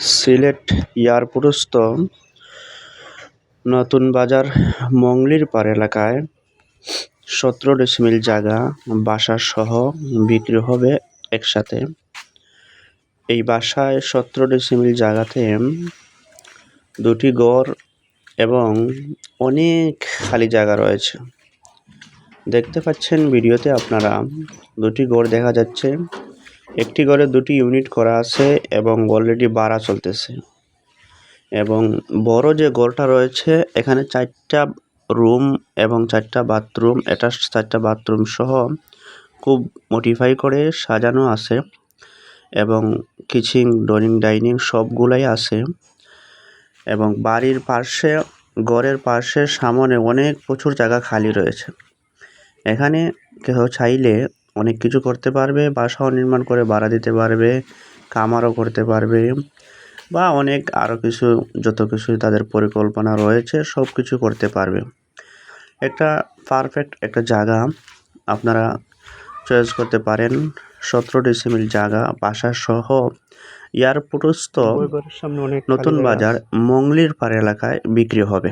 সিলেট এয়ারপোর্টস্থ নতুন বাজার মংলির পাড় এলাকায় 17 জায়গা বাসাসহ বিক্রি হবে একসাথে। এই বাসায় 17 জায়গাতে 2টি গড় এবং অনেক খালি জায়গা রয়েছে। দেখতে পাচ্ছেন ভিডিওতে আপনারা 2টি গড় দেখা যাচ্ছে। একটি ঘরে 2টি ইউনিট করা আছে এবং অলরেডি ভাড়া চলতেছে। এবং বড় যে ঘরটা রয়েছে এখানে 4টা রুম এবং 4টা বাথরুম, অ্যাটাচ 4টা বাথরুম সহ খুব মডিফাই করে সাজানো আছে এবং কিচেন, ডাইনিং সবগুলাই আছে। এবং বাড়ির পাশে, ঘরের পাশে সামনে অনেক প্রচুর জায়গা খালি রয়েছে। এখানে কেউ চাইলে অনেক কিছু করতে পারবে, বাসাও নির্মাণ করে ভাড়া দিতে পারবে, খামারও করতে পারবে বা অনেক আরও কিছু, যত কিছু তাদের পরিকল্পনা রয়েছে সব কিছু করতে পারবে। একটা পারফেক্ট একটা জায়গা আপনারা চয়েস করতে পারেন। 17 জায়গা বাসাসহ এয়ারপোর্টস্থ নতুন বাজার মংলির পাড় এলাকায় বিক্রি হবে।